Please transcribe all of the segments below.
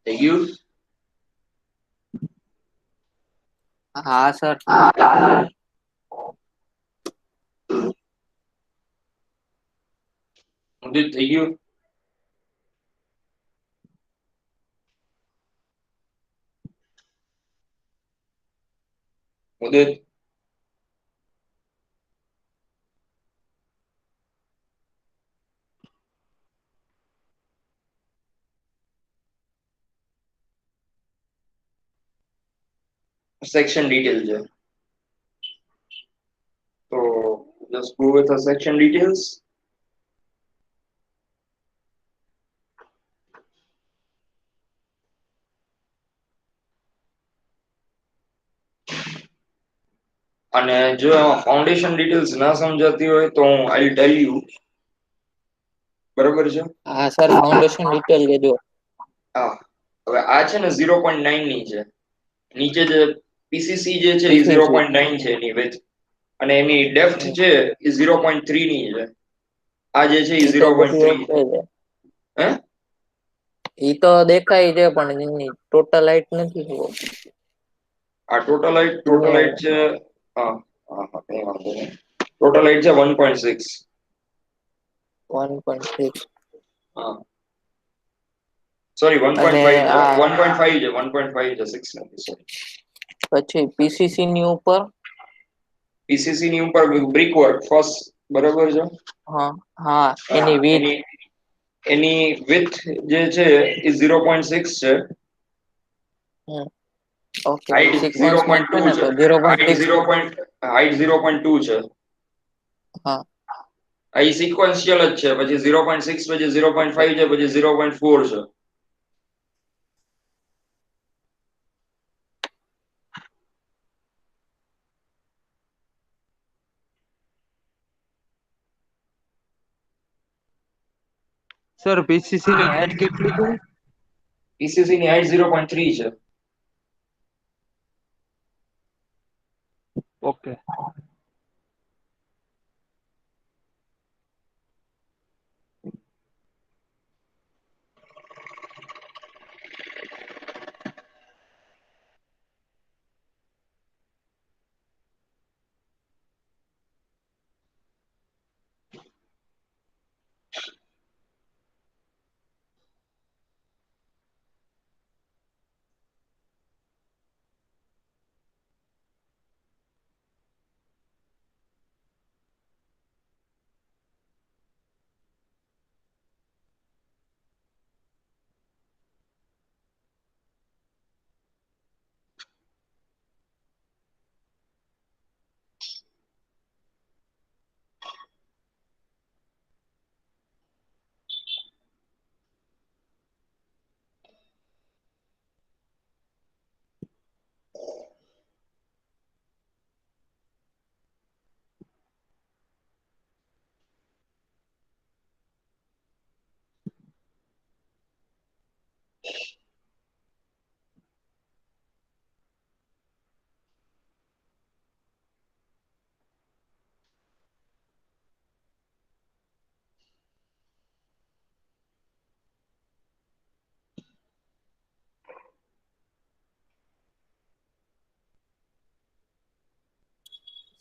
થઈ ગયું? હા સર. ઉદિત થઈ ગયું? ઉદિત? સેક્શન ડિટેલ છે. તો just go with the section details. અને જો ફાઉન્ડેશન ડિટેલ્સ ના સમજાતી હોય તો હું આઈ ટેલ યુ. બરોબર છે? હા સર, ફાઉન્ડેશન ડિટેલ લેજો. હા, હવે આ છે ને 0.9 ની છે. નીચે જે પીસીસી જે છે એ પીસીસી 0.9 છે એની વિડ્થ, અને એની ડેપ્થ છે એ 0.3 ની છે. આ જે છે એ ઈ તો બધું 0.3 ઓકે છે. છે. હે? ઈ તો દેખાય છે પણ એની ટોટલ હાઈટ નથી ખબર. આ ટોટલ હાઈટ છે. હા હા હા, કઈ વાંધો નહીં. ટોટલ હાઈટ છે 1.6. 1.6. હા, સોરી અને 1.5 છે. આ 1.5 છે. 1.5 છે, 6 નથી. સોરી. પછી પીસીસી ની ઉપર? પીસીસી ની ઉપર બ્રિક વર્ક ફર્સ્ટ, બરોબર છે? હા હા, હા, એની વિડ્થ એની વિડ્થ જે છે એ 0.6 છે. ઓકે, હાઈટ સિક્વન્સમાં છે 0.2 ને તો છે. હાઈટ 0.6. 0. હાઈટ 0.2 છે. હા. આ સિક્વન્શિયલ જ છે. પછી 0.6, પછી 0.5 છે, પછી 0.4 છે. સર, પીસીસી ની હાઈટ કેટલી છે? પીસીસી ની હાઈટ 0.3 છે. ઓકે.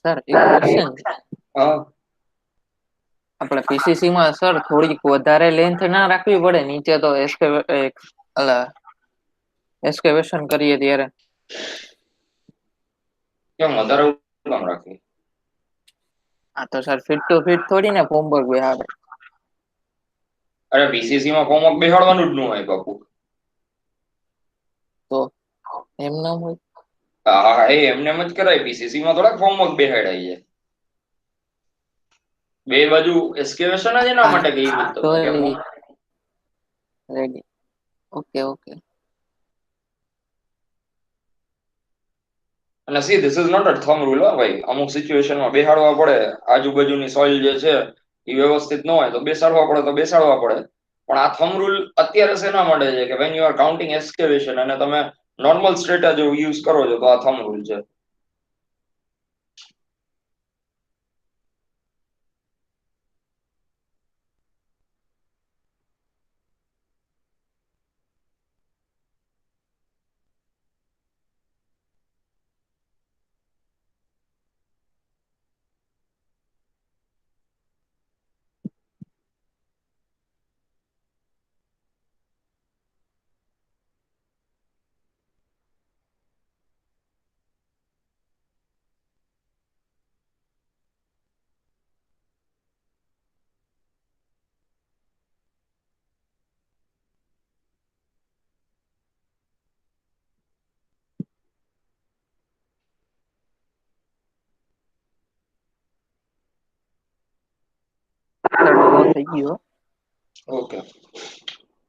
સર, એક ક્વેશ્ચન. હા. આપણે પીસીસી માં સર થોડીક વધારે લેન્થ ના રાખવી પડે? નીચે તો એસ્કેવેશન કરીએ ત્યારે. કેમ વધારે કામ રાખી? હા તો સર, ફીટ ટુ ફીટ થોડી ને હોમવર્ક બેહાડે. અરે પીસીસી માં ફોર્મવર્ક બેસાડવાનું જ ન હોય બાપુ. તો એમ ના હોય? હા, એમને એમ જ કરાય. પીસીસી માં થોડાક હોમવર્ક બેહાડાય છે. બે બાજુ એસ્કેવેશન જ એના હા માટે કર્યું તો તમે કે રેડી. Okay okay. અને see this is not a thumb rule હો ભાઈ. અમુક સિચ્યુએશનમાં બેહાડવા પડે. આજુબાજુની સોઇલ જે છે એ વ્યવસ્થિત ન હોય તો બેસાડવા પડે, તો બેસાડવા પડે. પણ આ થંબ રૂલ અત્યારે શેના માટે છે કે વેન યુ આર કાઉન્ટિંગ એસ્કેવેશન અને તમે નોર્મલ સ્ટ્રેટા જો યુઝ કરો છો તો આ થંબ રૂલ છે. થઈ ગયો. Okay.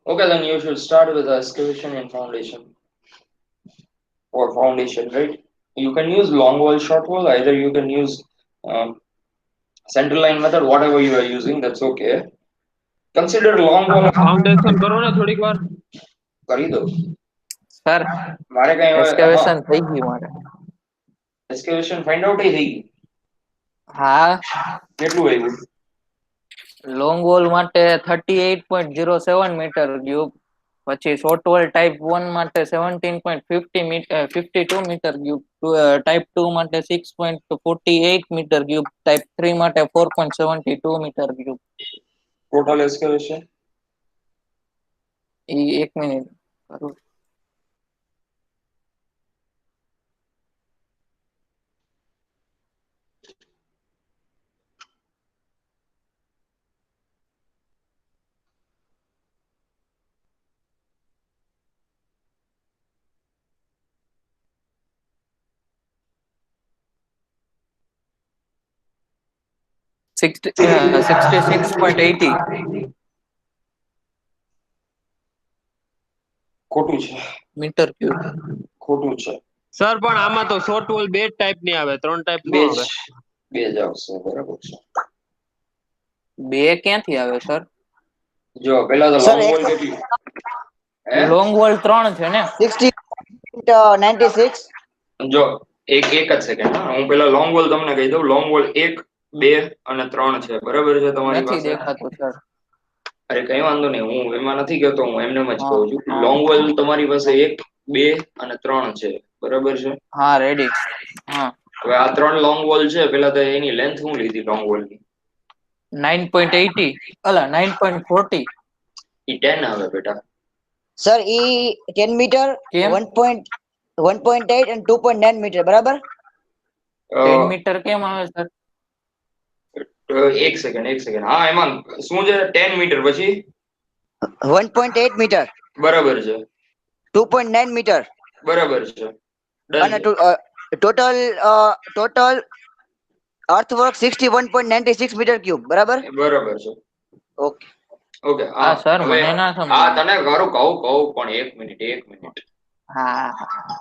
Okay, then you should start with the excavation and foundation. Or foundation, right? You can use long wall, short wall. Either you can use um, center line method, whatever you are using, that's okay. Consider long wall. Foundation કરો ને થોડીક વાર. કરી દો. Sir મારે કઈ હવે એક્સકેવેશન થઈ ગયું મારે. એક્સકેવેશન ફાઇન્ડ આઉટ થઈ ગઈ. હા, કેટલું આવ્યું? લોંગ વોલ માટે 38.07 મીટર ક્યુબ, પછી શોર્ટ વોલ ટાઈપ 1 માટે 17.50 મીટર 52 મીટર ક્યુબ, ટાઈપ 2 માટે 6.48 મીટર ક્યુબ, ટાઈપ 3 માટે 4.72 મીટર ક્યુબ. ટોટલ એક્સકેવેશન એ 1 મિનિટ કરું. $66.80 ખોટું છે. Metre cube. ખોટું છે. સર પણ આમાં તો શોર્ટ વોલ 2 ટાઈપ ની આવે, 3 ટાઈપ નો આવે. બે જ આવશે, બરાબર છે. બે ક્યાંથી આવે સર? જો પેલા તો Sir, લોંગ વોલ કેટલી? હે? લોંગ વોલ 3 છે ને? 60.96. જો એક જ સેકન્ડ, હું પેલા લોંગ વોલ તમને કહી દઉં. લોંગ વોલ 1, 2 અને 3 છે, બરાબર છે તમારી નથી પાસે? દેખાતું સર. અરે કઈ વાંધો નહીં, હું એમાં નથી કહેતો, હું એમને જ હા, કહું છું. હા. લોંગ વોલ તમારી પાસે 1, 2 અને 3 છે, બરાબર છે? હા, રેડી. હા, હવે આ 3 લોંગ વોલ છે, પેલા તો એની લેન્થ હું લીધી લોંગ વોલ ની? 9.80 અલા 9.40. ઈ 10 આવે બેટા. Sir, E 10 meter, કેમ? 1.8 and 2.9 meter, બરાબર? 10 મીટર કેમ આવે સર? એક સેકન્ડ. હા, એમાં શું છે? 10 મીટર પછી 1.8 meter, બરાબર છે, 2.9 meter, બરાબર છે, ડન અને છે. ટોટલ અર્થવર્ક 61.96 meter cube, બરાબર? બરાબર છે. ઓકે. ઓકે. હા હા, સર, હવે મને ના હા સમજાય. તને ઘરું કહું પણ એક મિનિટ. હા,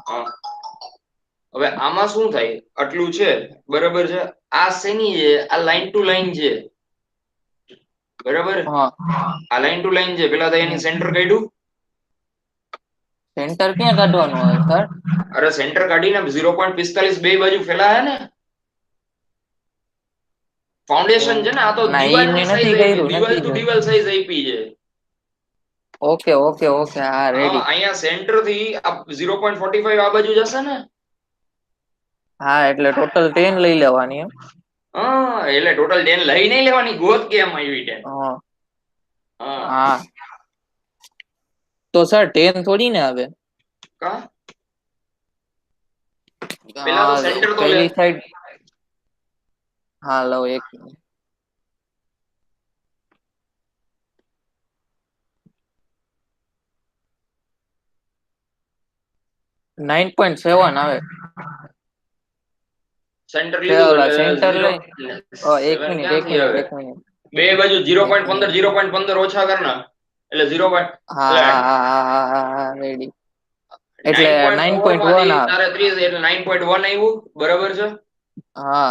હા. હવે આમાં શું થાય? આટલું છે, બરાબર છે. આ શેની છે? આ લાઈન ટુ લાઈન છે, બરાબર? હા. આ લાઈન ટુ લાઈન છે. પેલા તો એની સેન્ટર કાઢ્યું. સેન્ટર ક્યાં કાઢવાનું આવે સર? અરે સેન્ટર કાઢીને 0.45 બે બાજુ ફેલાય ને. ફાઉન્ડેશન છે ને, આ તો ના, ઈ દિવાલની મેં સાઈઝ નથી આપી, કર્યું, દિવાલ નથી ટુ કર્યું. દિવાલ સાઈઝ આપી છે. ઓકે. હા, રેડી. અહીંયા સેન્ટર થી આ 0.45 આ બાજુ જશે ને. હા, એટલે ટોટલ 10 લઈ લેવાની એમ. હા, એટલે ટોટલ 10 લઈ નહીં લેવાની, ગોત કેમ આવી 10? હા. હા. હા. તો સર 10 થોડી ને આવે. કા પેલા તો હા, સેન્ટર તો લે. પેલી સાઈડ. હા, લો એક મિનિટ. 9.7 આવે. સેન્ટર લીધું ઓલા એટલે સેન્ટર 0 લઈ. એક 7 મિનિટ એક ક્યાંથી મિનિટ આવે? એક મિનિટ બે બાજુ એક મિનિટ. 0.15 ઓછા કરના એટલે 0. હા, રેડી. એટલે 9.4 9.1 માંથી આવે. તારે 30 એટલે 9.1 આવ્યું, બરાબર છે. હા.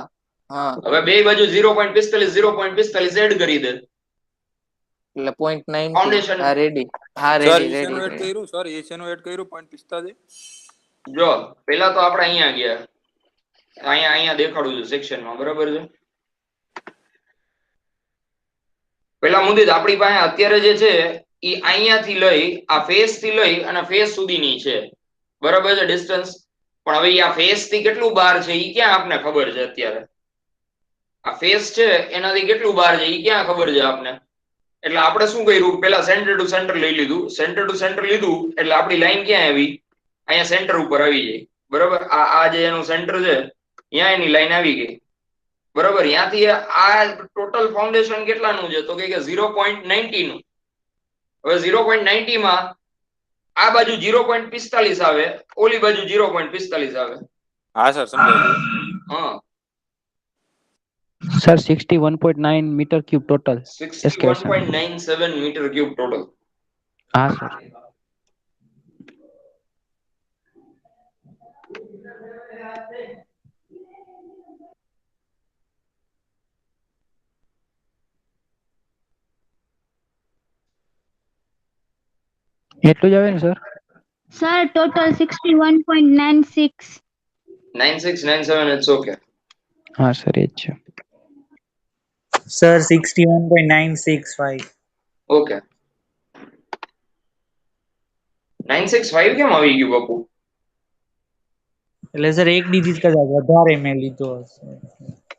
હવે બે બાજુ 0.45 એડ કરી દે. એટલે 0.90. ફાઉન્ડેશન હા, રેડી. હા, સર રેડી ઈસેનું રેડી એડ રેડી. કર્યું સર ઈસેનું એડ કર્યું 0.45. જો પેલા તો આપણે અહીંયા ગયા, અહીંયા દેખાડું છું સેક્શનમાં, બરાબર છે. પેલા મુદ્દે આપણી પાસે અત્યારે જે છે એ અહીંયાથી લઈ આ ફેસ થી લઈ અને ફેસ સુધીની છે, બરાબર છે ડિસ્ટન્સ. પણ હવે આ ફેસ થી કેટલું બહાર છે એ ક્યાં આપને ખબર છે અત્યારે? આ ફેસ છે એનાથી કેટલું બહાર છે એ ક્યાં ખબર છે આપને? એટલે આપણે શું કર્યું? પેલા સેન્ટર ટુ સેન્ટર લઈ લીધું. સેન્ટર ટુ સેન્ટર લીધું એટલે આપણી લાઈન ક્યાં આવી? અહીંયા સેન્ટર ઉપર આવી જાય, બરાબર. આ જે એનું સેન્ટર છે ત્યાં એની લાઈન આવી ગઈ, બરોબર. ત્યાંથી આ ટોટલ ફાઉન્ડેશન કેટલાનું છે તો કે 0.90 નું. હવે 0.90 માં આ બાજુ 0.45 આવે, ઓલી બાજુ 0.45 આવે. હા સર સમજાઈ ગયું. હા, Sir, 61.9 meter cube total. excavation. 61.97 metre cube total. હા સર. એટલું જ આવે ને sir? Sir, total 61.96. 9697 it's okay. હા સર એ જ છે. Sir, 61.965. ઓકે 965 કેમ આવી ગયું બાપુ? એટલે સર એક ડિજિટ કદાચ વધારે મેં લીધો હશે.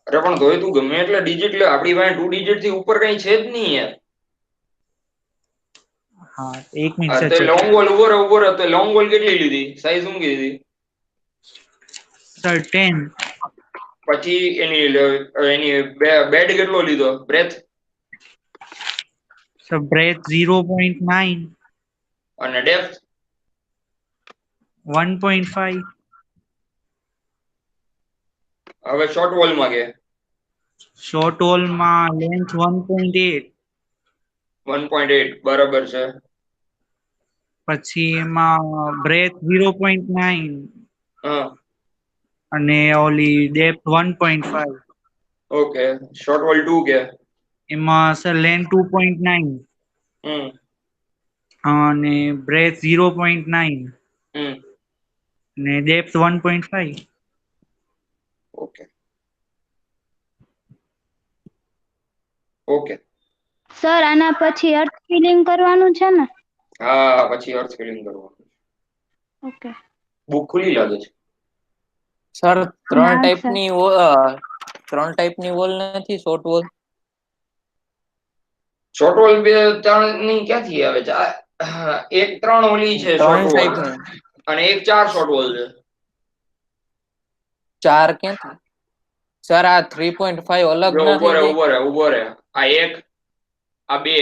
અરે પણ તોય તું ગમે એટલે ડિજિટ લે, આપણી પાસે 2 ડિજિટ થી ઉપર કઈ છે જ નહીં યાર. હા, એક મિનિટ આ સર તે ચેક. લોંગ વોલ ઉભો રહે તો લોંગ વોલ કેટલી લીધી, સાઈઝ શું કીધી? સર 10. પછી એની બેડ કેટલો લીધો, બ્રેથ સર બ્રેથ 0.9. અને ડેપ્થ 1.5. હવે શોર્ટ વોલ માં કે શોર્ટ વોલમાં લેન્થ 1.8. 1.8 બરાબર છે. પછી એમાં બ્રેથ 0.9 હા અને ઓલી ડેપ્થ 1.5. ઓકે શોર્ટ વોલ 2 કે એમાં સર લેન્થ 2.9 હમ અને બ્રેથ 0.9 હમ અને ડેપ્થ 1.5. ઓકે ઓકે Sir, આના પછી અર્થ ફિલિંગ કરવાનું છે ને? હા પછી અર્થ ફિલિંગ કરવાનું. ઓકે. બુક ખુલ્લી લાગે છે. સર ના સર. ત્રણ ટાઈપની વોલ નથી, શોર્ટ વોલ. શોર્ટ વોલ બે ત્રણ ની ક્યાંથી આવે છે? એક 3 ઓલી છે શોર્ટ ત્રણ વોલ ટાઈપની. અને એક 4 શોર્ટ વોલ છે. 4 ક્યાંથી? સર આ 3.5 અલગ જો ના થઈ જાય? ઉભો રે આ એક, આ બે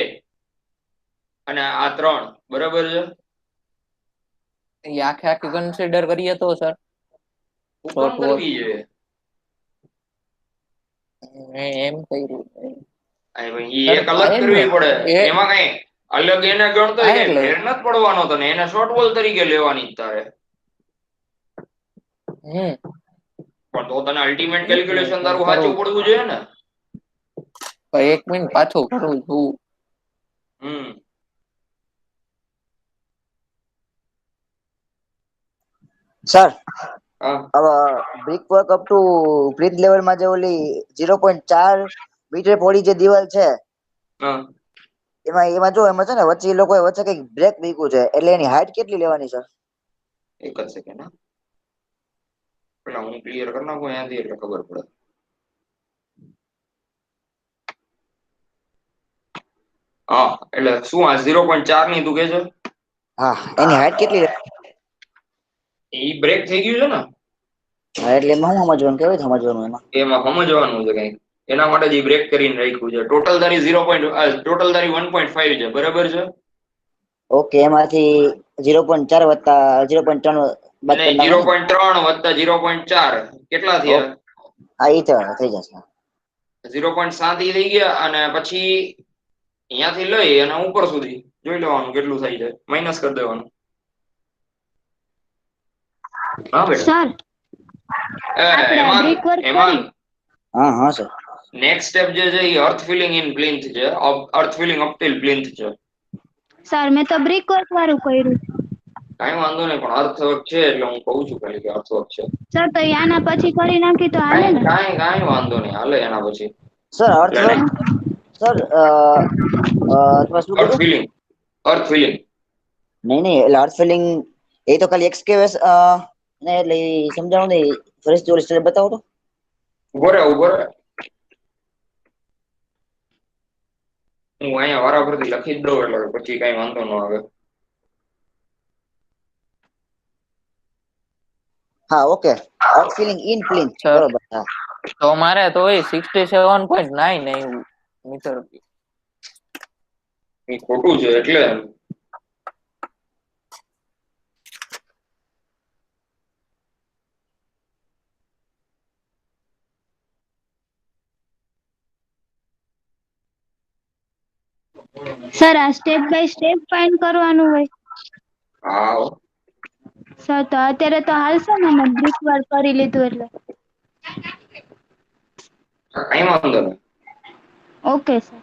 અને આ 3 બરાબર છે. એ આખે આખી કન્સિડર કરીએ તો સર હુકમ શોર્ટ વોલ કરવી જોઈએ. એમ કર્યું. ઈ સર એક અલગ આ જ ને કરવી પડે. એ એમાં કઈ અલગ એને ગણતો આ કઈ એટલે ફેર નથી પડવાનો તને, એને શોર્ટ વોલ તરીકે લેવાની જ તારે. હમ પણ તો તને અલ્ટિમેટ એ જ ને કેલ્ક્યુલેશન પણ તારું સાચું કરવું પડવું જોઈએ ને. એક મિનિટ પાછું કરું છું. હમ સર હા હવે brick work up to bridge લેવલમાં જે ઓલી 0.4 મીટર પહોળી જે દિવાલ છે હા એમાં જો એમાં છે ને વચ્ચે એ લોકોએ વચ્ચે કઈક બ્રેક મૂક્યું છે, એટલે એની હાઈટ કેટલી લેવાની સર? એક જ સેકન્ડ હા, પેલા હું ક્લિયર કરી નાખું અહીંયાથી એટલે ખબર પડે. હા એટલે શું આ 0.4 ની તું કે છે? હા, એની હાઈટ કેટલી? ઈ બ્રેક થઈ ગયું છે ને. હા, એટલે એમાં શું સમજવાનું, કેવી રીતે સમજવાનું એમાં? એમાં સમજવાનું છે કઈક, એના માટે જ બ્રેક કરીને રાખ્યું છે. ટોટલ તારી 1.5 છે બરાબર છે. ઓકે, એમાંથી 0.4 વત્તા 0.3 બાદ કરી નહીં, નાખવાનું ને? 0.3 વત્તા 0.4 કેટલા થયા? હા, એ તો થઈ જશે. 0.7 ઈ થઈ ગયા અને પછી અહીંયાથી લઈ અને ઉપર સુધી જોઈ લેવાનું કેટલું થાય છે, માઇનસ કરી દેવાનું. હા બેટા. સર, આપણે એમાં બ્રિક વર્ક એમાં કરી. હા હા સર. નેક્સ્ટ સ્ટેપ જે છે એ અર્થ ફિલિંગ ઇન પ્લિન્થ છે, અર્થ ફિલિંગ અપ ટિલ પ્લિન્થ છે. સર, મેં તો બ્રિક વર્ક વાળું કર્યું. કાંઈ વાંધો નહીં, પણ અર્થવર્ક છે એટલે હું કહું છું ખાલી કે અર્થવર્ક છે. સર, તો એ આના પછી કરી નાખી તો હાલે કાંઈ ને? કાંઈ કાંઈ વાંધો નહીં, હાલે એના પછી. સર એટલે અર્થવર્ક, નહીં, સર તમે શું અર્થ કીધું? ફિલિંગ, અર્થ ફિલિંગ. નહીં નહીં, એટલે અર્થ ફિલિંગ એ તો ખાલી એક્સકેવેશ ને એટલે સમજાવો ને, ફરીથી ઓલી સ્ટેપ બતાવો તો. ઉભો રે. હું અહીંયા વારાફરતી લખી જ દઉં એટલે પછી કાંઈ વાંધો ન આવે. હા okay, earth filling in plinth sir બરોબર. હા તો મારે તો એ 67.9 આવ્યું મીટર. એ ખોટું છે એટલે. સર આ સ્ટેપ બાય સ્ટેપ ફાઇન્ડ કરવાનું હોય હા સર તો અત્યારે તો હાલશે ને મેં બ્રીક વાર કરી લીધું એટલે કઈ વાંધો નહીં. ઓકે સર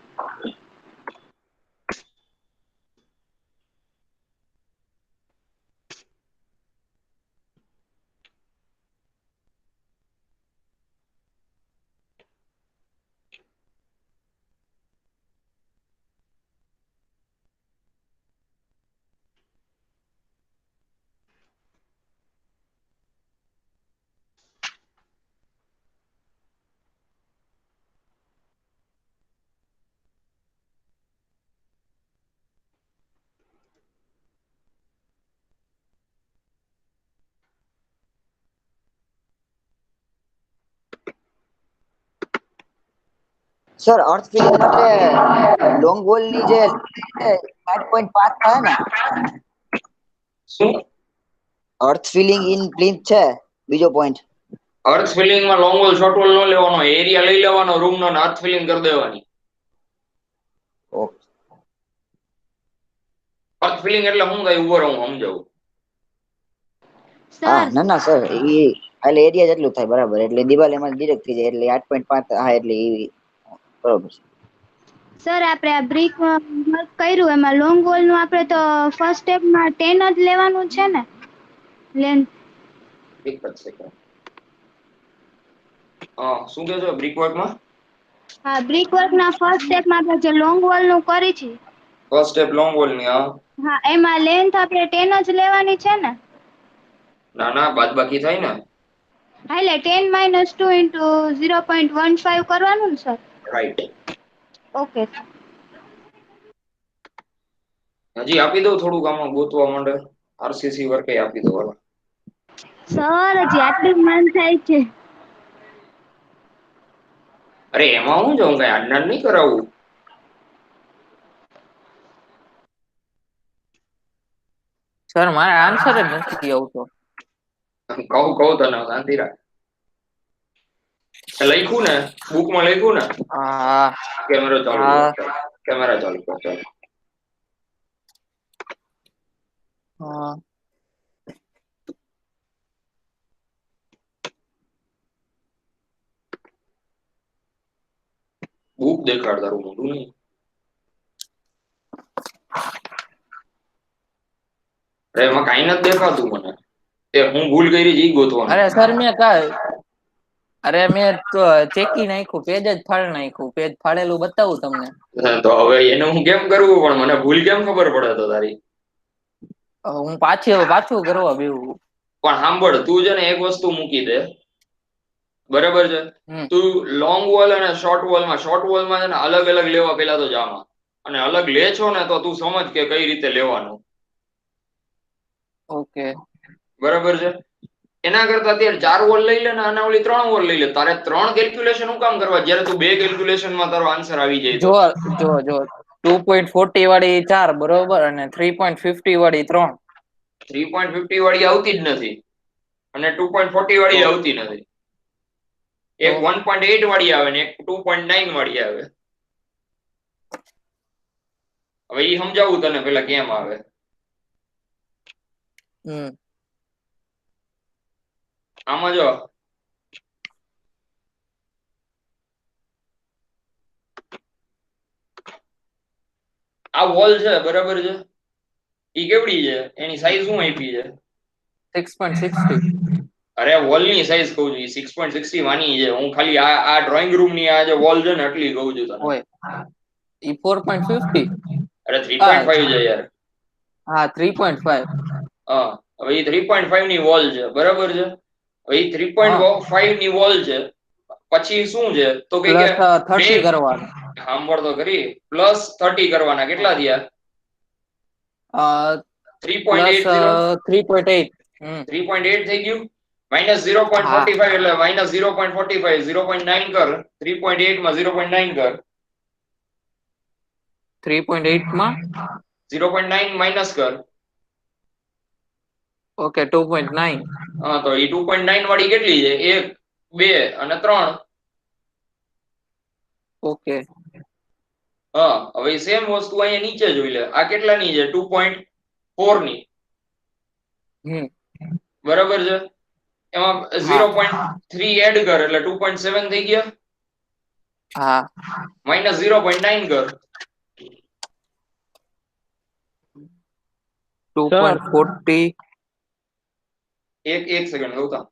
સર અર્થ ફિલિંગ માટે લોંગ બોલ ની જે 8.5 થાય ને શું અર્થ ફિલિંગ ઇન પ્લિન્થ છે બીજો પોઈન્ટ અર્થ ફિલિંગ માં લોંગ વોલ શોર્ટ વોલ ન લેવાનો, એરિયા લઈ લેવાનો રૂમ નો, અર્થ ફિલિંગ કરી દેવાની. ઓકે અર્થ ફિલિંગ એટલે શું થાય ઉભો રહો હું સમજાવું. હા સર ના સર એ એટલે એરિયા જેટલું થાય બરાબર એટલે દિવાલ એમાં ડિરેક્ટ થઈ જાય એટલે 8.5 હા એટલે એ બરાબર છે સર આપણે આ બ્રીક વર્ક કર્યું એમાં લોંગ વોલ નું આપણે તો ફર્સ્ટ સ્ટેપમાં 10 જ લેવાનું છે ને લેન્થ એક જ સેકન્ડ. હા શું કહે છો બ્રિક વર્કમાં? હા બ્રીક વર્ક ના ફર્સ્ટ સ્ટેપમાં આપણે જે લોંગ વોલ નું કરી છે ફર્સ્ટ સ્ટેપ લોંગ વોલ ની. હા હા એમાં લેન્થ આપણે 10 જ લેવાની છે ને ના ના બાદ બાકી થાય ને. હા એટલે 10 - 2 ઇન્ટુ 0.15 કરવાનું ને સર રાઈટ. ઓકે હજી આપી દઉં થોડુંક આમાં ગોતવા માંડે. આરસીસી વર્કે આપી દો હાલો. સર હજી આટલું જ મન થાય છે અરે એમાં હું જાઉં કઈ આજ્ઞાન નહીં કરાવવું. સર મારે આન્સર જ નથી આવતો. કહું તને શાંતિ રાખ. લખ્યું ને બુકમાં લખ્યું ને. હા કેમેરો ચાલુ હા કર. કેમેરા ચાલુ કર ચાલો. હા બુક દેખાડ તારું મોટું નહીં. અરે એમાં કઈ નથી દેખાતું મને. એ હું ભૂલ કરી ઈ ગોતવાનું. અરે સર મેં તો ચેકી નાખ્યું, પેજ જ ફાડી નાખ્યું. પેજ ફાડેલું બતાવું તમને? તો હવે એને હું કેમ કરવું પણ મને ભૂલ કેમ ખબર પડે તો તારી? હું પાછું કરવા બેવું. પણ સાંભળ તું છે ને એક વસ્તુ મૂકી દે બરાબર છે. હમ તું લોંગ વોલ અને શોર્ટ વોલમાં છે ને અલગ અલગ લેવા પેલા તો જામાં અને અલગ લે છો ને તો તું સમજ કે કઈ રીતે લેવાનું. ઓકે બરાબર છે. એના કરતા અત્યારે 4 વોલ લઈ લે ને આના ઓલી 3 વોલ લઈ લે. તારે 3 કેલ્ક્યુલેશન હું કામ કરવા જ્યારે તું 2 કેલ્ક્યુલેશનમાં તારો આન્સર આવી જાય તો. જો 2.40 વાળી 4 બરોબર અને 3.50 વાળી 3. 3.50 વાળી આવતી જ નથી અને 2.40 તો વાળી આવતી નથી. તો એક 1.8 વાળી આવે ને એક 2.9 વાળી આવે. હવે ઈ સમજાવું તને પેલા કેમ આવે. હમ આમાં જો આ વોલ છે બરાબર છે. ઈ કેવડી છે? એની સાઈઝ શું આપી છે? 6.60. અરે વોલ ની સાઈઝ કહું છું 6.60 વાની છે. હું ખાલી આ ડ્રોઈંગ રૂમ ની આ જે વોલ છે ને એટલી કહું છું તને. હોય ઈ 4.50. અરે હા 3.5 છે યાર. હા 3.5. હા હવે ઈ 3.5 ની વોલ છે બરાબર છે. હવે ઈ હા 3.5 ની વોલ છે. પછી શું છે તો કે પ્લસ બે 30 કરવાનું. સાંભળ તો ખરી પ્લસ 30 કરવાના. કેટલા થયા? પ્લસ 3.80. 3.8. 3.8 થઈ ગયું. માઇનસ હા 0.45 એટલે માઇનસ 0.45 0.9 કર. 3.8 માં 0.9 કર. 3.8 માં 0.9 માઇનસ કર. ઓકે 2.9. હા તો એ 2.9 વાળી કેટલી છે? 1 2 અને 3. ઓકે હા હવે સેમ વસ્તુ અહીંયા નીચે જોઈ લે, આ કેટલાની છે 2.4 ની, હમ બરાબર છે. એમાં 0.3 એડ કર એટલે 2.7 થઈ ગયા, હા માઇનસ 0.9 કર 2.40 એક સેકન્ડ ગૌતમ,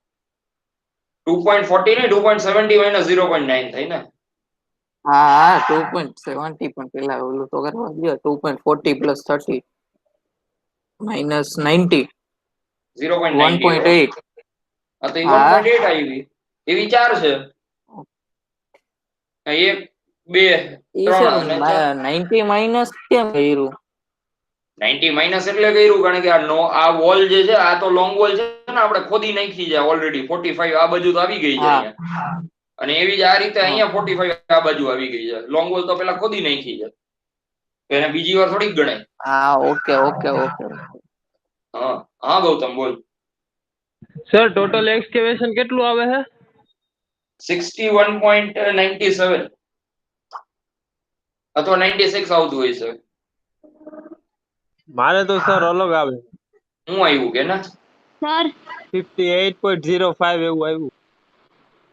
2.40 ને 2.70 માઇનસ 0.9 થઈ ને. હા 2.70 પણ પેલા ઓલું તો કરવા દો. 2.40 પ્લસ 30 માઇનસ 90 0.90 1.8 હા તો એ હા 1.8 આવી, એવી 4 છે, 1 2 એ 3 સર અને 4. 90 માઇનસ કેમ કર્યું? 90 માઇનસ એટલે કર્યું કારણ કે આ વોલ જે છે આ તો લોંગ વોલ છે ને, આપણે ખોદી નાખી છે ઓલરેડી 45 આ બાજુ તો આવી ગઈ છે હા અહીંયા, અને એવી જ આ રીતે અહીંયા 45 આ બાજુ આવી ગઈ છે. લોંગ વોલ તો પેલા ખોદી નાખી છે, એને બીજી વાર થોડીક ગણાય. હા ઓકે ઓકે ઓકે. હા હા ગૌતમ બોલ. સર ટોટલ એક્સકેવેશન કેટલું આવે છે? 61.97 અથવા 96 આવતું હોય છે. મારે તો સર અલગ આવે, હું આવ્યું કે ના સર 58.05 એવું આવ્યું.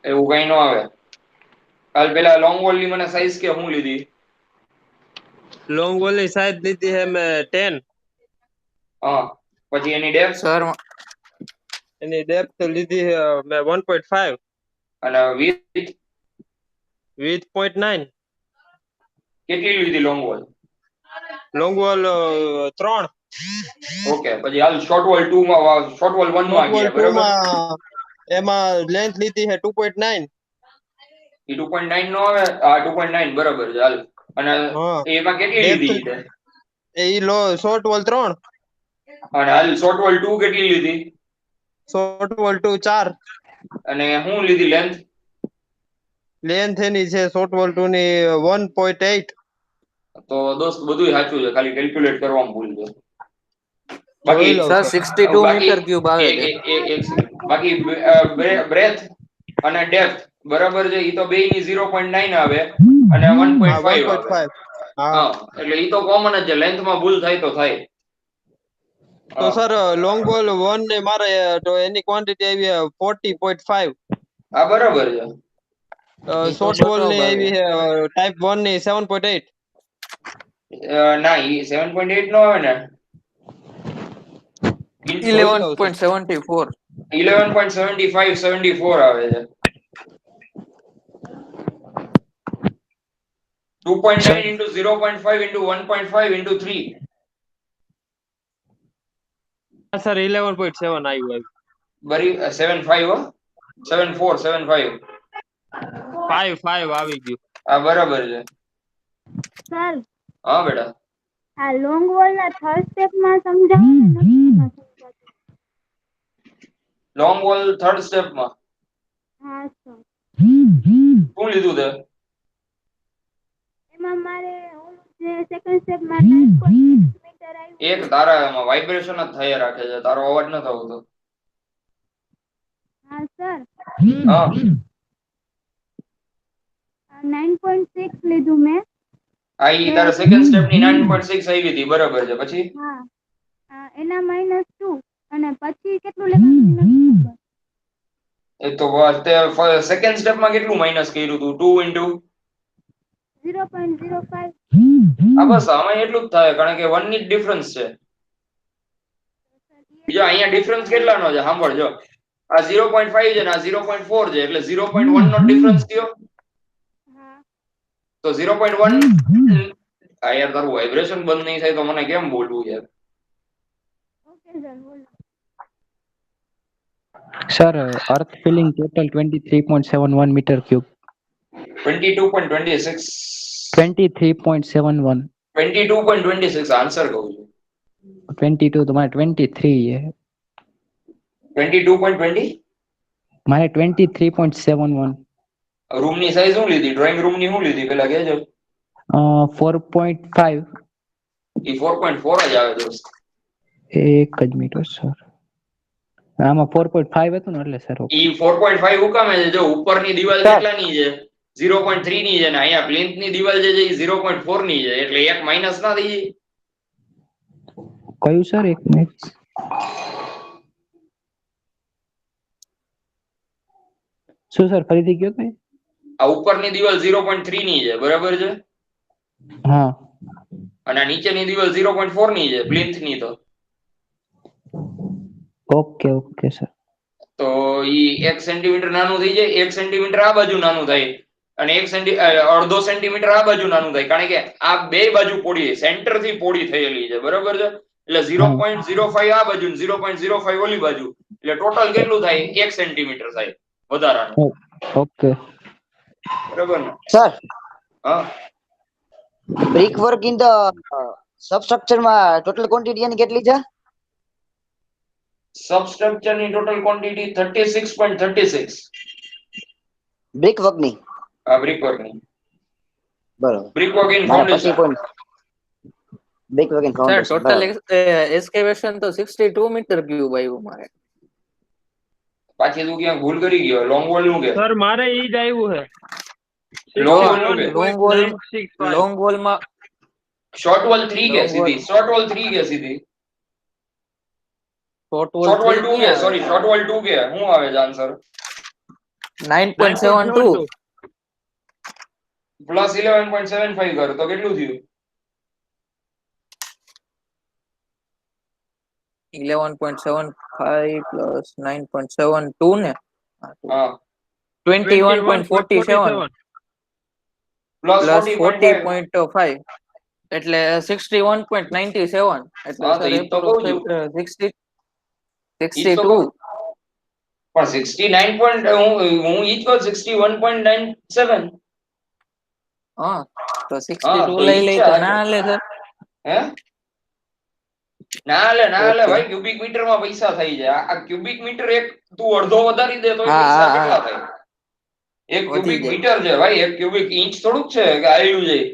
એવું કઈ ન આવે. કાલ પેલા લોંગ વોલ ની મને સાઈઝ કે હું લીધી? લોંગ વોલ ની સાઈઝ લીધી છે મેં 10, હા પછી એની ડેપ્થ સર એની ડેપ્થ લીધી છે મેં 1.5, અને width વિથ 0.9. કેટલી લીધી long wall? Long wall 3. Okay પછી હાલ શોર્ટ વોલ 2 માં, શોર્ટ વોલ 1 શોર્ટ માં વોલ ગયા 2 બરાબર. માં એમાં લેન્થ લીધી છે 2.9. એ 2.9 નો આવે, આ 2.9 બરાબર છે હાલ. અને હા એમાં કેટલી ડેપ્થ લીધી છે? એ શોર્ટ વોલ 3, અને હાલ શોર્ટ વોલ 2 કેટલી લીધી? Short wall 2 4. અને હું લીધી લેન્થ? લેન્થ એની છે શોર્ટ વોલ 2 ની 1.8. તો દોસ્ત બધું સાચું છે, ખાલી કેલ્ક્યુલેટ કરવામાં ભૂલ છે. બાકી જોઈ લઉં સર સર. 62 બાકી મીટર ક્યુબ આવે છે. એક સેકન્ડ, બાકી બ્રેથ અને ડેપ્થ બરાબર છે, ઈ તો બે ની 0.9 આવે અને 1.5 હા આવે. 1.5. હા હા એટલે ઈ તો કોમન જ છે, લેન્થમાં ભૂલ થાય તો થાય. તો હા સર લોંગ બોલ 1 ને મારે તો એની ક્વોન્ટિટી આવી 40.5. હા બરાબર છે. ઈ તો શોર્ટ બોલ ની બરોબર આવી છે. છે ટાઈપ 1 ની 7.8. ના ઈ 7.8 નો આવે ને, જોઈ લઉં સર. 11.74 11.75 74 આવે છે. 2.9 into 0.5 into 1.5 into 3. સર 11.7 આવ્યું. બરી 75 હો, 74 75. 5 આવી ગયું. હા બરાબર છે. સર હા બેટા. આ લોંગ વોલ ના થર્ડ સ્ટેપ માં સમજાવો ને, નથી સમજાતું. લોંગ વોલ થર્ડ સ્ટેપમાં હા સર. શું લીધું તે? એમાં મારે ઓલું જે સેકન્ડ સ્ટેપ માં 9.6 મીટર આવ્યું એક છે. તારા એમાં વાઇબ્રેશન જ થયા રાખે છે, તારો અવાજ ન થતો. હા સર. હા 9.6 લીધું મેં. આ ઈ ને તારા સેકન્ડ સ્ટેપ ની 9.6 આવી હતી બરાબર છે. પછી હા એના -2 અને પછી કેટલું લેવાનું નથી ખબર. એ તો સેકન્ડ સ્ટેપમાં કેટલું માઇનસ કર્યું તું? 2 into 0.05. હા બસ આમાં એટલું જ થાય, કારણ કે 1 ની જ ડિફરન્સ છે. બીજો અહીંયા ડિફરન્સ કેટલાનો છે સાંભળ, જો આ 0.5 છે ને આ 0.4 છે, એટલે 0.1 નો ડિફરન્સ થયો. હા તો 0.1 આ યાર તારું વાઇબ્રેશન બંધ નહીં થાય તો મને કેમ બોલવું યાર. ઓકે સર બોલો. Sir, earth filling total 23.71 meter cube. 22.26 23.71. 22.26 answer કહું છું. 22 तुम्हारे 23 है. 22.20. मारे 23.71. રૂમ ની સાઈઝ શું લીધી? ડ્રોઈંગ રૂમ ની શું લીધી પેલા કહેજો. 4.5. એ 4.4 જ આવે દોસ્ત. એક જ મિનિટ સર, આમાં 4.5 હતું ને એટલે સર. ઈ 4.5 હુકામે છે? જો ઉપરની દિવાલ સર કેટલાની છે? 0.3 ની છે ને અહીંયા પ્લિન્થ ની દિવાલ જે છે એ 0.4 ની છે, એટલે એક માઇનસ ના થઈ જાય? કયું સર, એક મિનિટ. શું સર, ફરીથી કયો તમે? આ ઉપરની દિવાલ 0.3 ની છે, બરાબર છે? હા. અને આ નીચેની દિવાલ 0.4 ની છે પ્લિન્થ ની. તો ઓકે ઓકે સર. તો ઈ 1 સેન્ટીમીટર નાનું થઈ જાય, 1 સેન્ટીમીટર આ બાજુ નાનું થાય, અને અડધો સેન્ટીમીટર આ બાજુ નાનું થાય, કારણ કે આ બે બાજુ પોડી સેન્ટર થી પોડી થયેલી છે, બરાબર છે? એટલે 0.05 આ બાજુ ને 0.05 ઓલી બાજુ, એટલે ટોટલ કેટલું થાય? 1 સેન્ટીમીટર થાય વધારાનું, ઓકે બરાબર ને? સર, હા, brick work in the substructure માં ટોટલ ક્વોન્ટિટી એની કેટલી છે? સબસ્ટ્રક્ચર ની ટોટલ ક્વોન્ટિટી 36.36. બ્રિક વર્ક ની? આ બ્રિક વર્ક ની, બરોબર. બ્રિક વર્ક ઇન મારા foundation. 50 brick work in sir foundation. Total excavation તો 62 મીટર ક્યુબ આવ્યું મારે. પાછી તું ક્યાં ભૂલ કરી ગયો? લોંગ વોલ નું કે સર મારે ઈ જ આવ્યું છે લોંગ વોલ નું કે લોંગ વોલ માં શોર્ટ વોલ 3 કે લોંગ વોલ સીધી? શોર્ટ વોલ 3 કે સીધી? શોર્ટ વોલ શોર્ટ વોલ 3 2 કે? ક્યાં સોરી, શોર્ટ વોલ 2 કે શું આવે છે આન્સર? 9.72 પ્લસ 11.75 કર તો કેટલું થયું? 11.75 plus 9.72 ને હા, 21.47 પ્લસ plus 40.5. 40.5 એટલે 61.97 એટલે હા, તો સર ઈ તો કહું છું, 60 ઈ તો 62 કહું. પણ 69 પોઈન્ટ હું ઈ જ કહું 61.97. હા તો હા, 62 તો લઈ ઈ જ લઈ છે તો આ. ના લે સર. હે ના લે ઓકે ભાઈ, ક્યુબિક મીટર માં પૈસા થઈ જાય. આ ક્યુબિક મીટર એક તું અડધો વધારી દે તો હા પૈસા હા કેટલા હા થાય? એક વધી ક્યુબિક જાય. મીટર છે ભાઈ, એક ક્યુબિક ઇંચ થોડુંક છે કે આયલું જાય.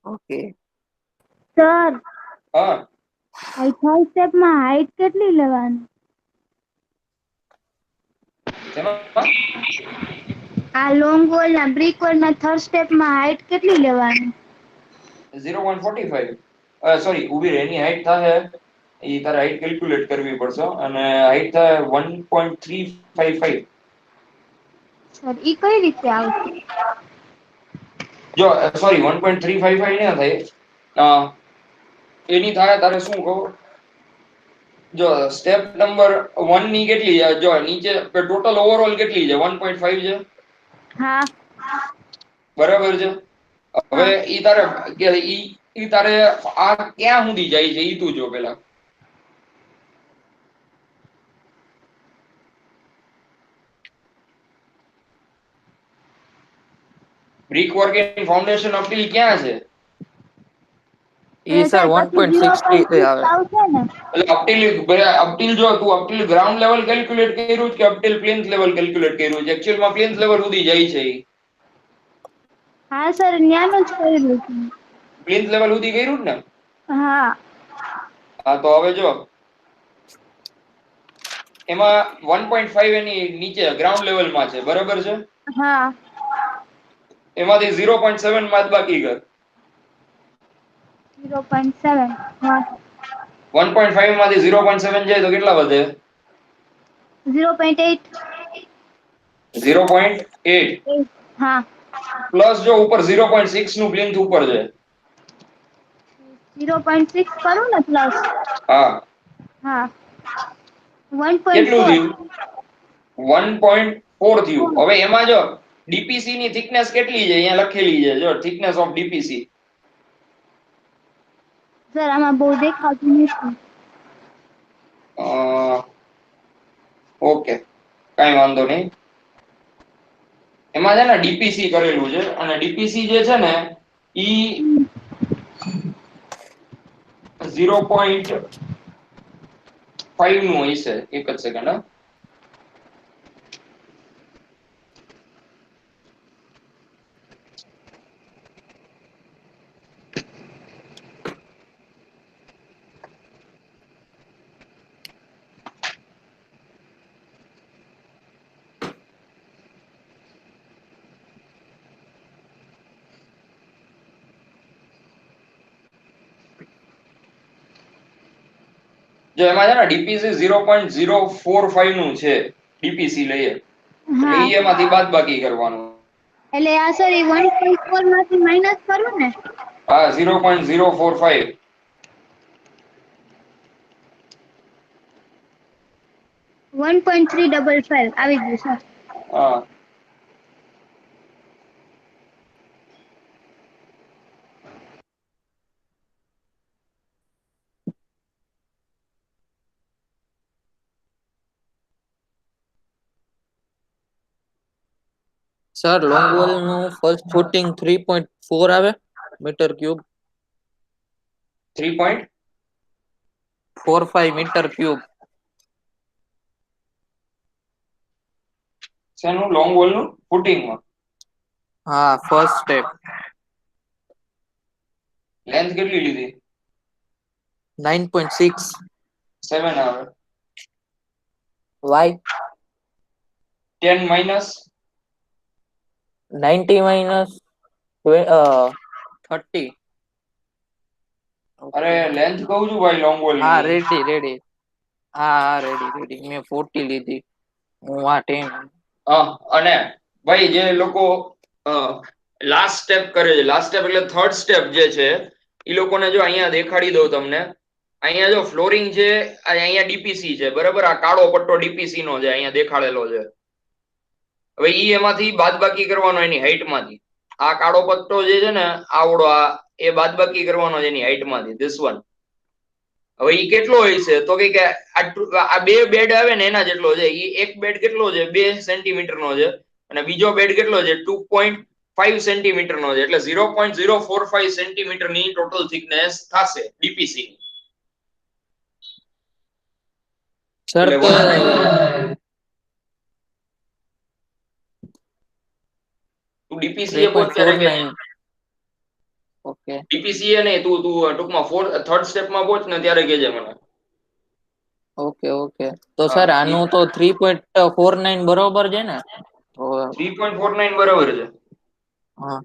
ઓકે સર, હા, આ થર્ડ સ્ટેપ માં હાઈટ કેટલી લેવાની? શેમાં? આ લોંગ વોલ ના બ્રિક વોલ ના થર્ડ સ્ટેપ માં હાઈટ કેટલી લેવાની? 0.45. સોરી, ઊભી રહે, એની હાઈટ થાય એ તારે હાઈટ કેલ્ક્યુલેટ કરવી પડશે, અને હાઈટ થાય 1.355. સર, ઈ કઈ રીતે આવશે? જો સોરી, 1.355 ના થાય. એની થાય તારે શું કહું, જો સ્ટેપ નંબર 1 ની કેટલી છે? જો નીચે ટોટલ ઓવરઓલ કેટલી છે? 1.5 છે, હા બરાબર છે? હવે હા ઈ તારે ઈ તારે આ ક્યાં સુધી જાય છે ઈ તું જો પેલા. બ્રિક વર્કિંગ ફાઉન્ડેશન અપીલ ક્યાં છે? ઈ સર પછી 1.60 આવે. 0.6 આવશે ને? એટલે અપટીલ જો તું અપટીલ ગ્રાઉન્ડ લેવલ કેલ્ક્યુલેટ કર્યું કે અપટીલ પ્લિન્થ લેવલ કેલ્ક્યુલેટ કર્યું છે? એક્ચ્યુઅલમાં પ્લિન્થ લેવલ સુધી જાય છે ઈ. હા સર, ન્યાનું જ કર્યું છે. પ્લિન્થ લેવલ સુધી કર્યું ને? હા હા, તો હવે જો એમાં 1.5 એની નીચે ગ્રાઉન્ડ લેવલમાં છે, બરાબર છે? હા એમાંથી 0.7 બાદબાકી કર. 0.7. હા 1.5 માંથી 0.7 જાય તો કેટલા વધે? 0.8. 0.8 હા પ્લસ જો ઉપર 0.6 નું પ્લિન્થ ઉપર છે. 0.6 કરું ને પ્લસ? હા, હા કેટલું 1.4. થયું? 1.4 થયું. હવે એમાં જો ડીપીસી ની થિકનેસ કેટલી છે અહીંયા લખેલી છે, જો થિકનેસ ઓફ ડીપીસી. સર, આમાં બહુ દેખાતું નથી. ઓકે, કઈ વાંધો નહીં. એમાં છે ને ડીપીસી કરેલું છે, અને ડીપીસી જે છે ને ઈ 0.5 નું હશે. એક જ સેકન્ડ. જો એમાં છે ને ડીપીસી 0.045 નું છે, ડીપીસી લઈએ એટલે હા ઈ એમાંથી બાદ બાકી કરવાનું. એટલે આ સોરી 1.4 માંથી માઇનસ કરવું ને? હા 0.045. 1.355 આવી ગયું સર. હા સર લોંગ બોલ નું ફર્સ્ટ ફૂટિંગ 3.4 આવે મીટર ક્યુબ. 3.45 metre cube. શેનું લોંગ બોલ નું ફૂટિંગમાં? હા ફર્સ્ટ સ્ટેપ. લેન્થ કેટલી લીધી? 9.6. 7 આવે. Y 10 minus 90 minus 30. અરે ઓકે. લેન્થ કહું છું ભાઈ લોંગ બોલ હા ની. રેડી. હા રેડી મેં 40 લીધી, હું આ 10. અને ભાઈ જે લોકો લાસ્ટ સ્ટેપ કરે છે, લાસ્ટ સ્ટેપ એટલે થર્ડ સ્ટેપ જે છે એ લોકોને જો અહીંયા દેખાડી દઉં તમને. અહીંયા જો ફ્લોરિંગ છે, અહીંયા ડીપીસી છે બરાબર, આ કાળો પટ્ટો ડીપીસી નો છે અહીંયા દેખાડેલો છે. હવે ઈ એમાંથી બાદબાકી કરવાનો એની હાઈટ માંથી. આ કાળો પટ્ટો જે છે ને આવડો આ એ બાદબાકી કરવાનો છે એની હાઈટ માંથી, ધીસ વન. હવે ઈ કેટલો હોય છે તો કે આ બે બેડ આવે ને એના જેટલો છે. ઈ એક બેડ કેટલો છે 2 સેન્ટીમીટર નો છે અને બીજો બેડ કેટલો છે 2.5 સેન્ટીમીટર નો છે, એટલે 0.045 સેન્ટીમીટર ની ટોટલ થિકનેસ થશે ડીપીસી. સર એટલે તું ડીપીસી એ પહોંચ ત્યારે કે 3.49. ઓકે ડીપીસી એ નહીં, તું ટૂંકમાં થર્ડ સ્ટેપમાં પહોંચ ને ત્યારે કેજે મને. ઓકે તો સર આનું તો 3.49 બરોબર છે ને? તો 3.49 બરાબર છે. હા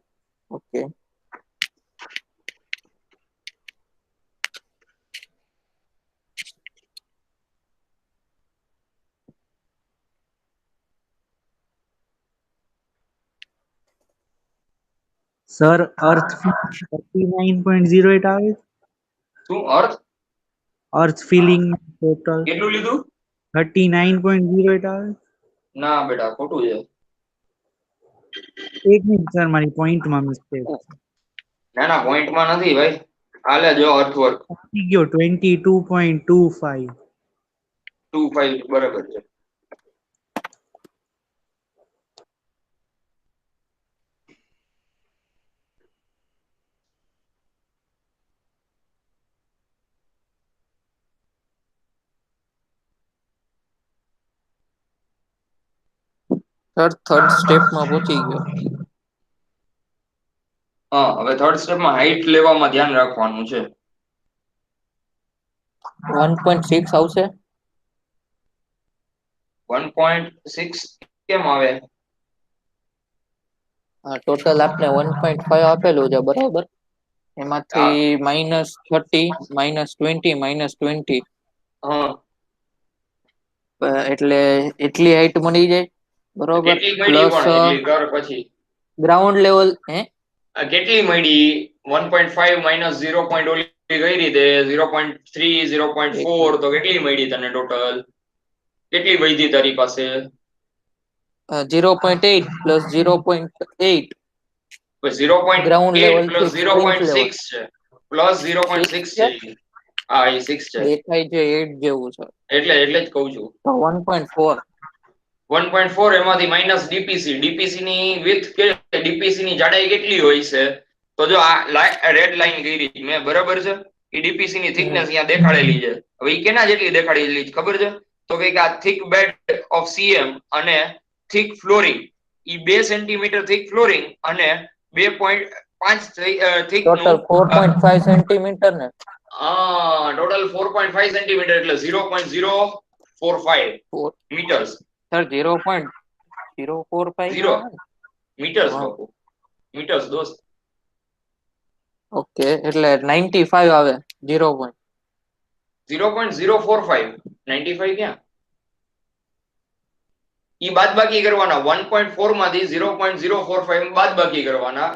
ઓકે. સર અર્થ 39.08 આવે. શું અર્થ અર્થ ફિલિંગ ટોટલ કેટલું લીધું? 39.08 આવે. ના બેટા ખોટું છે. એક મિનિટ સર, મારી પોઈન્ટમાં મિસ્ટેક ના પોઈન્ટમાં નથી ભાઈ, હાલે જો અર્થવર્ક થઈ ગયો. 22.25. 25 બરાબર છે. સર થર્ડ સ્ટેપમાં પહોંચી ગયો. હા હવે થર્ડ સ્ટેપમાં હાઈટ લેવામાં ધ્યાન રાખવાનું છે. 1.6 આવશે. 1.6 કેમ આવે? ટોટલ આપને 1.5 આપેલું છે બરાબર, એમાંથી -30 -20 -20 હા એટલે એટલી હાઈટ મળી જાય બરોબર. કેટલી મળી પ્લસ પણ એટલી કર પછી ગ્રાઉન્ડ લેવલ કેટલી મળી? 1.5 માઇનસ 0. ઓલી કઈ રીતે 0.3 0.4 તો કેટલી મળી તને ટોટલ? કેટલી વધી તારી પાસે? 0.8 પ્લસ 0.8 ગ્રાઉન્ડ 0.8 લેવલ પ્લસ થી પ્લિન્થ લેવલ 0.6 છે, પ્લસ 0.6 છે. હા એ 6 છે, દેખાય છે 8 જેવું છે, એટલે જ કહું છું. તો 1.4. 1.4 એમાંથી માઇનસ ડીપીસી. ડીપીસી ની વિડ્થ કે ડીપીસી ની જાડાઈ કેટલી હોય છે? તો જો આ રેડ લાઈન કરી મેં બરાબર છે, એ ડીપીસી ની થિકનેસ અહીંયા દેખાડેલી છે. હવે એ કેના જેટલી દેખાડેલી છે ખબર છે? તો કે આ થિક બેડ ઓફ સીએમ અને થિક ફ્લોરિંગ, ઈ 2 સેન્ટીમીટર થિક ફ્લોરિંગ અને 2.5 થિક નું ટોટલ 4.5 સેન્ટીમીટર ને ટોટલ 4.5 સેન્ટીમીટર એટલે 0.045 મીટર્સ. સર 0.045 નો 0 આવે. મીટર્સ બાપુ, મીટર્સ દોસ્ત. ઓકે એટલે 95 આવે 0. 0.045 95 ક્યાં? ઈ બાદબાકી કરવાના 1.4 માંથી 0.045 બાદબાકી કરવાના.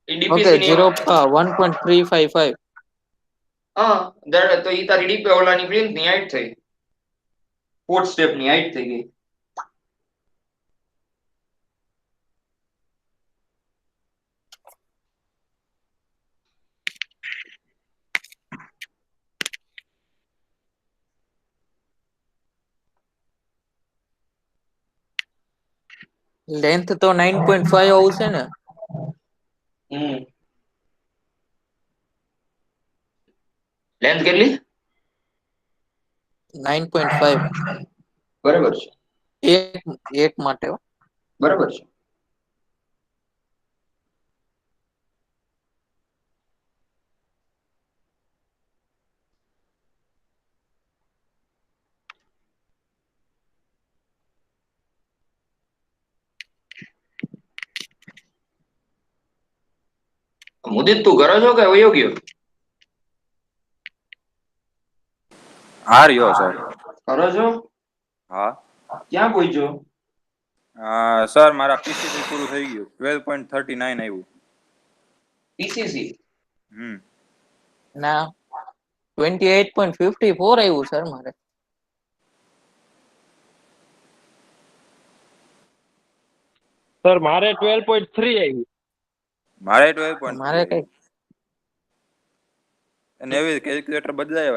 ઈ ઓકે ડીપીસી ની 1.355. હા તો ઈ તારી ડીપી ઓલાની પ્રિન્ટ ની હાઈટ થઈ, ફોર્થ સ્ટેપ ની હાઈટ થઈ ગઈ. લેન્થ તો 9.5 આવશે ને? લેન્થ કેટલી? 9.5. બરાબર છે, એક માટે હો. બરાબર છે. મુદિત તું કરો છો કે વયો ગયો? હા રહ્યો સર. કરો છો? હા ક્યાં પહોંચ્યો? સર મારા પીસીસી પૂરું થઈ ગયું, 12.39 આવ્યું. પીસીસી ના 28.54 આવ્યું સર મારે. સર મારે 12.3 આવ્યું. મારે 12.3 મારે કઈ અને એવી કેલ્ક્યુલેટર બદલાય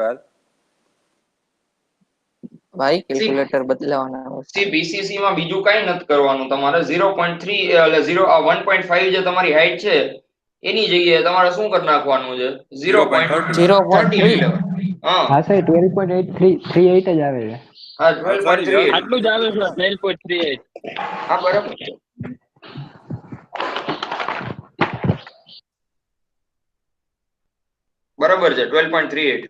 ભાઈ કેલ્ક્યુલેટર બદલાવાના આવશે. બીસીસી માં બીજું કઈ નથી કરવાનું તમારે. 0.3 એટલે 1.5 જે તમારી હાઈટ છે એની જગ્યાએ તમારે શું કરી નાખવાનું છે? 0.30 લેવાનું. હા સાહેબ 12.838 જ આવે છે. હા 12.38. આટલું જ આવે છે 12.38. હા બરાબર છે. બરાબર છે 12.38.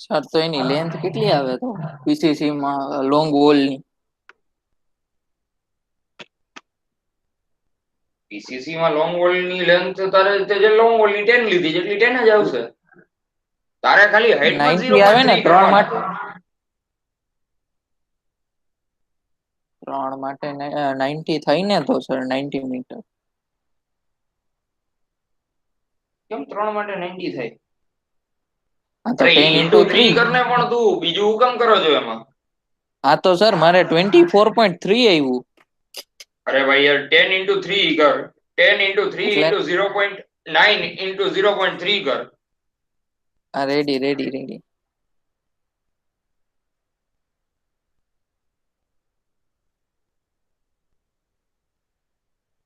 સર તો એની લેન્થ કેટલી આવે તો પીસીસી માં લોંગ વોલ ની? પીસીસી માં લોંગ વોલ ની લેન્થ તારે જે લોંગ વોલ ની 10 લીધી છે એટલી 10 જ આવશે. તારે ખાલી હાઈટ માં 90 આવે ને 0.3 કરવાના. 3 માટે 90 થઈ ને તો સર 90 મીટર. કેમ 3 માટે 90 થાય? હા તો અરે 10 ઇન્ટુ into 3 3. કરને પણ તું બીજું હું કામ કરો છો એમાં? હા તો સર મારે 24.3 આવ્યું. અરે ભાઈ યાર 10 into 3 કર. 10 into 3 એટલે into 0.9 into 0.3 કર. રેડી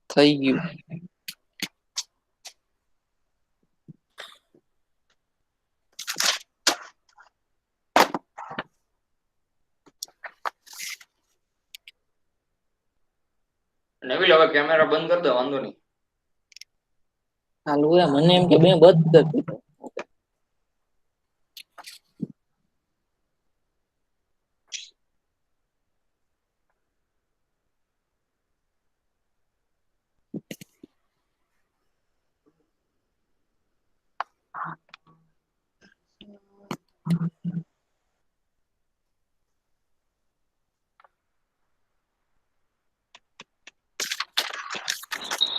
થઈ ગયું. નવીલ હવે કેમેરા બંધ કરી દે, વાંધો નહીં. ચાલુ હે મને એમ કે બે બંધ કરી દીધો.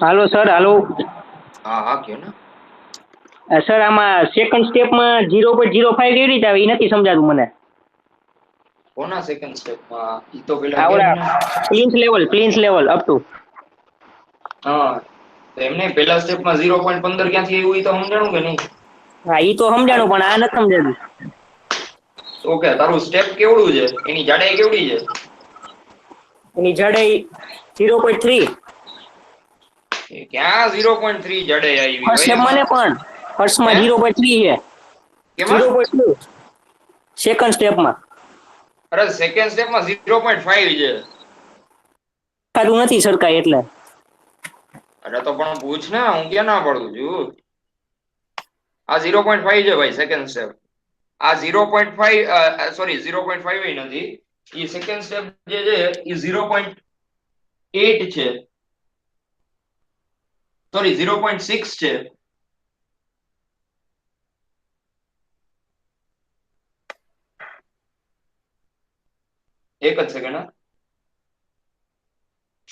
હાલો સર, હાલો. હા હા કયો ને. સર આમાં સેકન્ડ સ્ટેપમાં 0.05 કેવી રીતે આવે એ નથી સમજાતું મને. કોના સેકન્ડ સ્ટેપમાં? ઈ તો પેલા આ કેમ ઓલા ને. પ્લિન્સ લેવલ અપ ટુ. હા એમને પેલા સ્ટેપમાં 0.15 ક્યાંથી આવ્યું ઈ તો સમજાણું કે નહીં? હા ઈ તો સમજાણું પણ આ નથી સમજાતું. ઓકે તારું સ્ટેપ કેવડું છે? એની જાડાઈ કેવડી છે? એની જાડાઈ 0.3. ક્યાં 0.3 જાડાઈ આવી ફર્સ્ટ ભાઈ સ્ટેપમાં એમાં? ને પણ ફર્સ્ટમાં હે 0.3 છે. કેમાં? 0.2 સેકન્ડ સ્ટેપમાં. અરે સેકન્ડ સ્ટેપમાં 0.5 છે. સારું નથી સરકાય એટલે. અરે તો પણ પૂછ ને, હું ક્યાં ના પાડું છું. આ 0.5 છે ભાઈ સેકન્ડ સ્ટેપ. આ 0.5 સોરી 0.5 નથી. એ સેકન્ડ સ્ટેપ જે છે એ 0.8 છે, સોરી 0.6 છે. એક જ સેકન્ડ.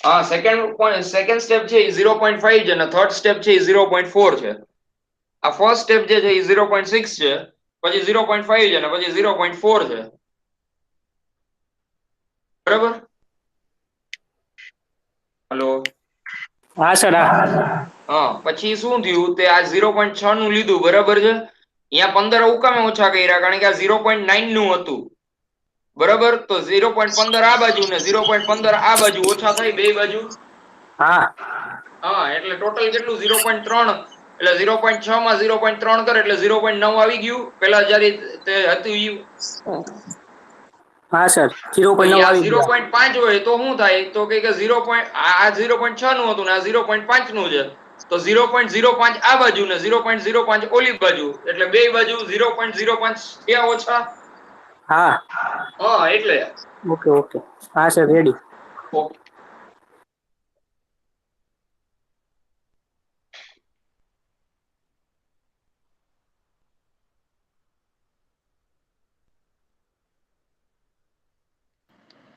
હા, સેકન્ડ સ્ટેપ છે એ 0.5 છે અને થર્ડ સ્ટેપ છે એ 0.4 છે. આ ફર્સ્ટ સ્ટેપ જે છે એ 0.6 છે, પછી 0.5 છે અને પછી 0.4 છે. બરાબર? હલો. હા સર હા. હા, પછી શું થયું, તે આ 0.6 નું લીધું, બરાબર છે. અહીંયા 15 ઉકામે ઓછા કર્યા, કારણ કે આ 0.9 નું હતું. બરાબર, તો 0.15 આ બાજુ ને 0.15 આ બાજુ ઓછા થઈ બે બાજુ. હા હા, એટલે ટોટલ કેટલું 0.3, એટલે 0.6 માં 0.3 કરે એટલે 0.9 આવી ગયું. પેલા જયારે તે હતું ઈ. હા સર તો 0.9 આ આવી ગયા. 0.5 હોય તો શું થાય, તો કે 0. આ 0.6 નું હતું ને આ 0.5 નું છે, તો 0.05 આ બાજુ ને 0.05 ઓલી બાજુ, એટલે બે બાજુ 0.05 થયા ઓછા. હા હા, એટલે ઓકે ઓકે. હા સર રેડી. ઓકે.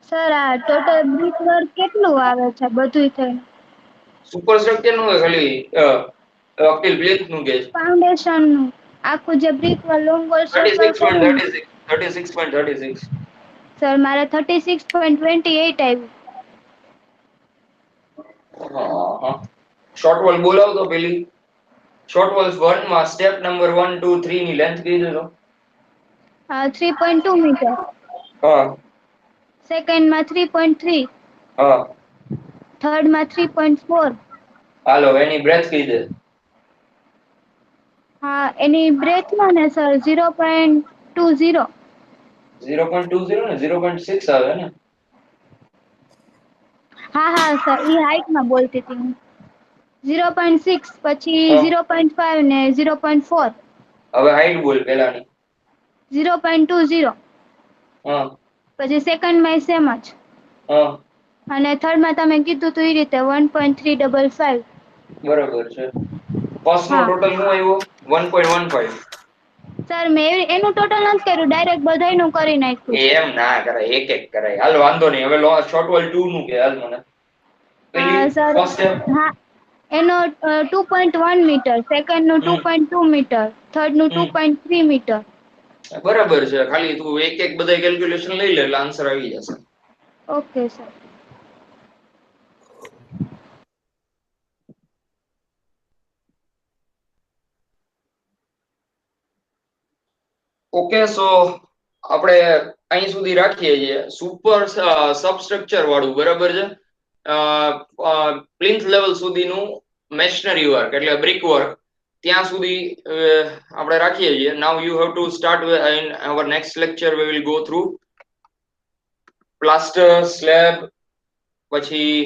સર આ ટોટલ બ્રિક વર્ક કેટલું આવે છે બધું થઈને? સુપર સ્ટ્રક્ચર નું ખાલી અકિલ પ્લેટ નું કે ફાઉન્ડેશન નું આખું જે બ્રિક લોંગ વોલ સર્કલ કર્યું ને? 36.36. સર મારે 36.28 આવ્યું. હા, શોર્ટ વોલ બોલાવ તો પેલી શોર્ટ વોલ્સ 1 માં સ્ટેપ નંબર 1 2 3 ની લેન્થ કઈ દેજો. 3.2 મીટર. હા. સેકન્ડ માં 3.3. હા. થર્ડ માં 3.4. હાલો, એની બ્રેથ કઈ દે. હા, એની બ્રેથ માં ને સર 0.20. 0.20 ને 0.6 આવે ને. હા હા સર, ઈ હાઈટ માં બોલતી હતી હું. 0.6 પછી હા. 0.5 ને 0.4. હવે હાઈટ બોલ પેલાની. 0.20. હા. પછી સેકન્ડ માં સેમ જ. હા. અને થર્ડ માં તમે કીધું તું એ રીતે 1.355. બરાબર છે. ફર્સ્ટ નો હા ટોટલ શું આવ્યો? 1.15. સર મેં એનું ટોટલ નથી કર્યું, ડાયરેક્ટ બધાયનું કરી નાખ્યું છે. એમ ના કરાય, એક એક કરાય. હાલ વાંધો નહીં. હવે શોર્ટ વોલ 2 નું કે હાલ મને. પેલી સર ફર્સ્ટ સ્ટેપ. હા, એનો 2.1 મીટર, સેકન્ડ નું હમ 2.2 મીટર, થર્ડ નું હમ 2.3 મીટર. બરાબર છે. ખાલી તું એક એક બધા કેલ્ક્યુલેશન લઈ લે એટલે આન્સર આવી જશે. Okay sir. ઓકે, સો આપણે અહીં સુધી રાખીએ છીએ. સુપર સબસ્ટ્રક્ચર વાળું, બરાબર છે. પ્લિન્થ લેવલ સુધીનું મેશનરી વર્ક એટલે બ્રિક વર્ક ત્યાં સુધી આપણે રાખીએ છીએ. Now you have to start in our next lecture we will go through plaster, slab, પછી